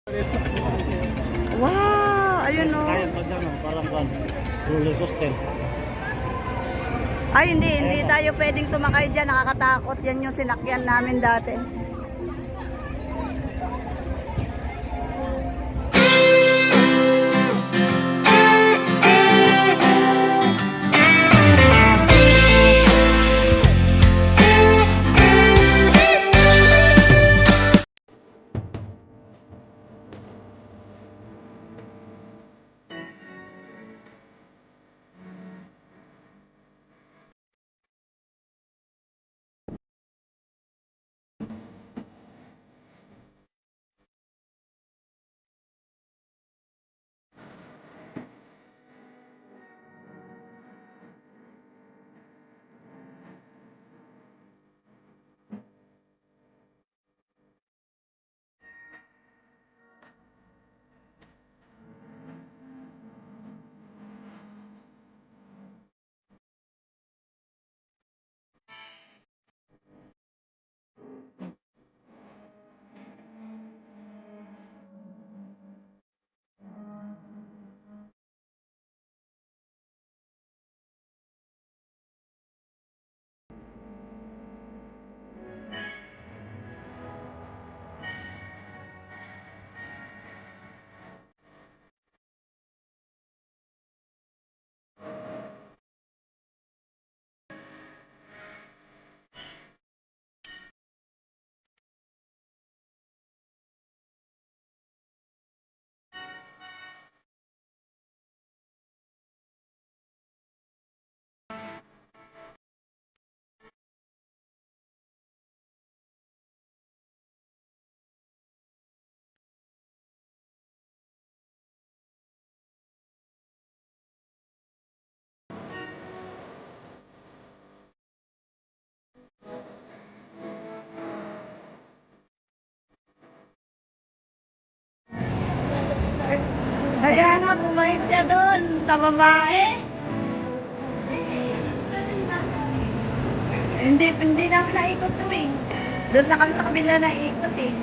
Wow, ayun o. Kaya pa dyan, parang roller coaster. Ay, hindi tayo pwedeng sumakay dyan. Nakakatakot. Yan yung sinakyan namin dati. Kaya nga, pumayit siya doon sa babae. Hindi namin naikot to eh. Doon na kami sa kabila naikot eh.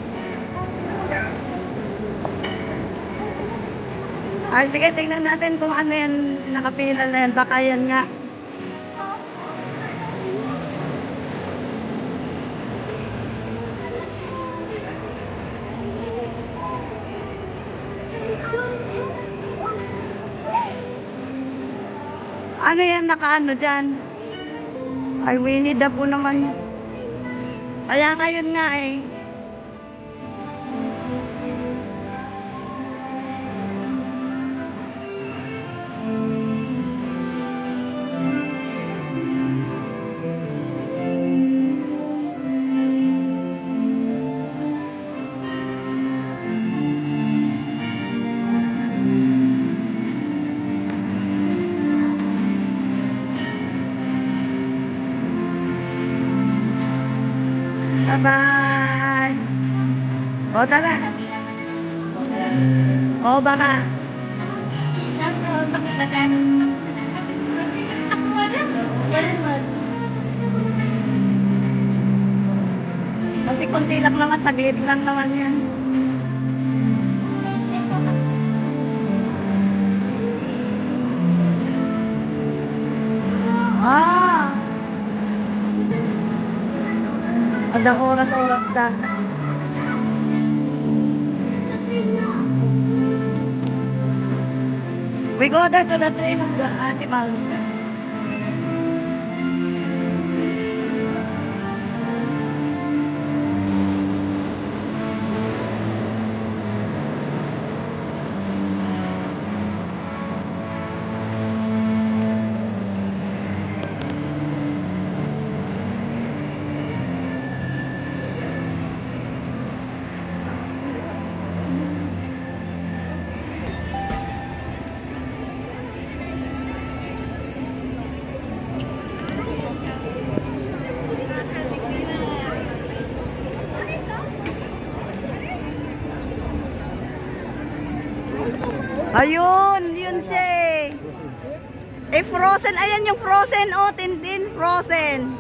Ay, sige, tingnan natin kung ano yan, nakapila na yan. Baka yan nga. Ano yan, nakaano dyan? Ay, Winnie the Pooh naman. Kaya ngayon nga eh. Bye-bye. O, tara. O, baka. Kunti-kunti lang naman, taglit lang naman yan. Ada oras-oras na. We go there to the train of the animals. Ayun, yun siya eh. Eh, frozen. Ayan yung frozen. Oh, Tintin, frozen.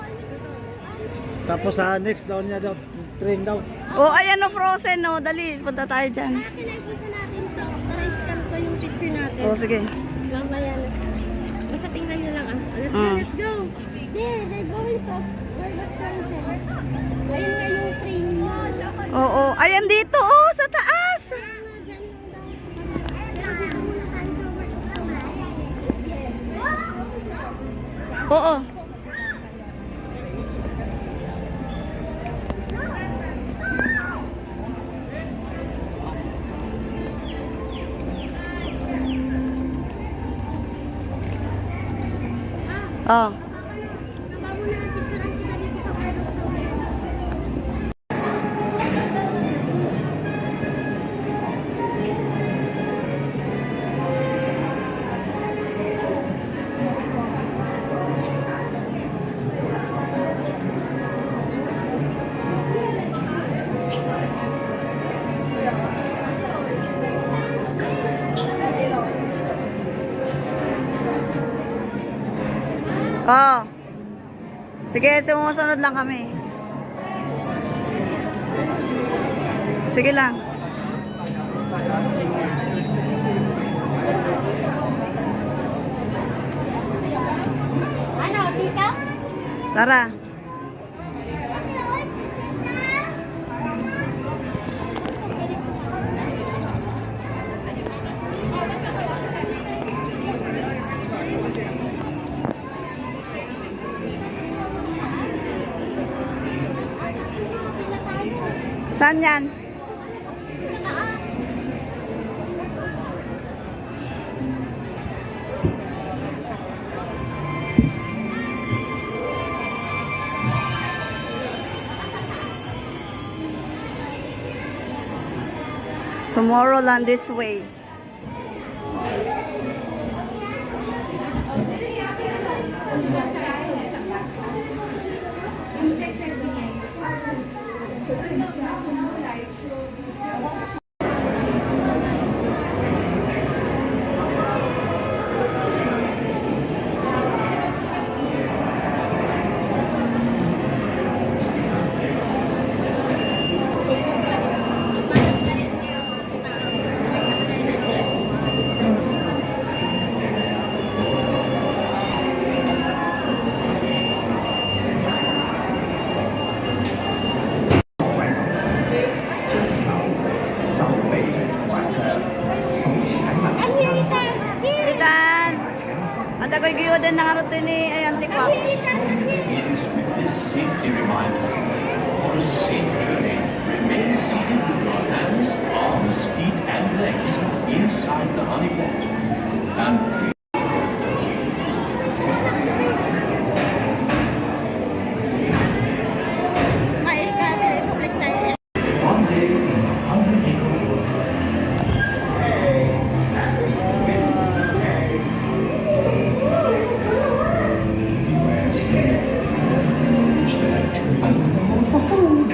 Tapos sa next daw niya daw, train daw. Oh, ayan o, frozen no. Dali, punta tayo dyan. Kinaipusa natin to. Para i-scan ko yung picture natin. Oh, sige. Mamaya na. Basta tingnan nyo lang ah. Let's go, Mm. let's go. There, they're going to. Where the frozen? Ayun nga yung train mo. Oo, ayan dito, oh, sa taas. Dyan lang daw. Pero dito muna tayo sa work. Yes. Oo. Oh. Baba muna ang picturean kita dito sa work. Oh. Sige, sumusunod lang kami. Sige lang. Ano, tita? Tara. Saan yan? Tomorrowland this way. Itan! At ako'y giyo din ng arot ni Ayan Tikpak. It is with this safety reminder, for a safe journey, remain seated with your hands, arms, feet, and legs inside the honey pot. And one day in a 100-acre wood, for food.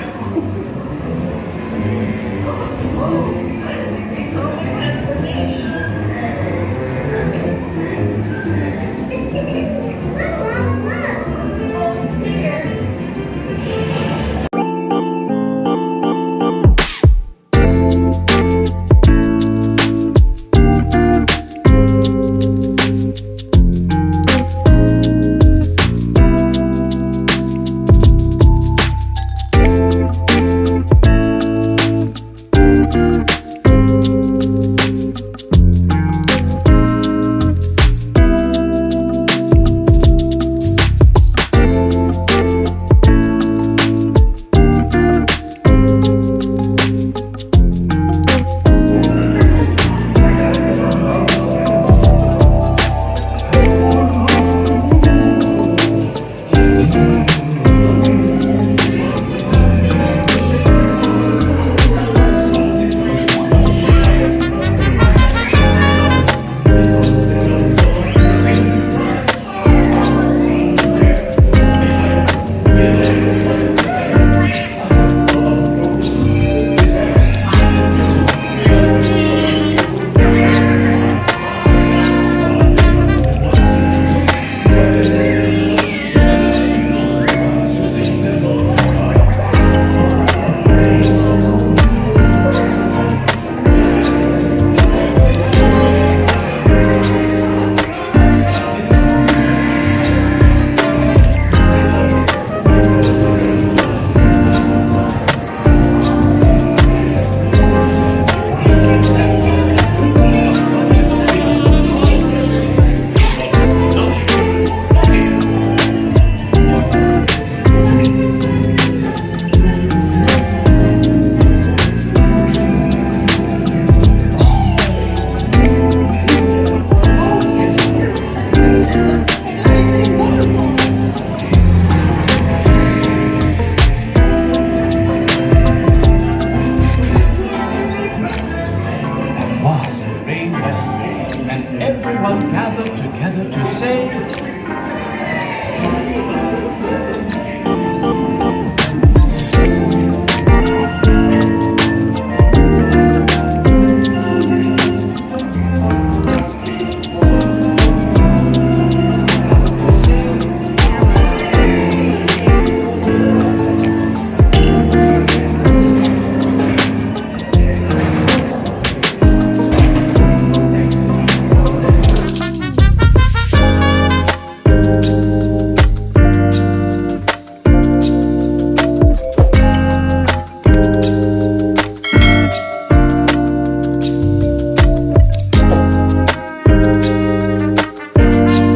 everyone gathered together to say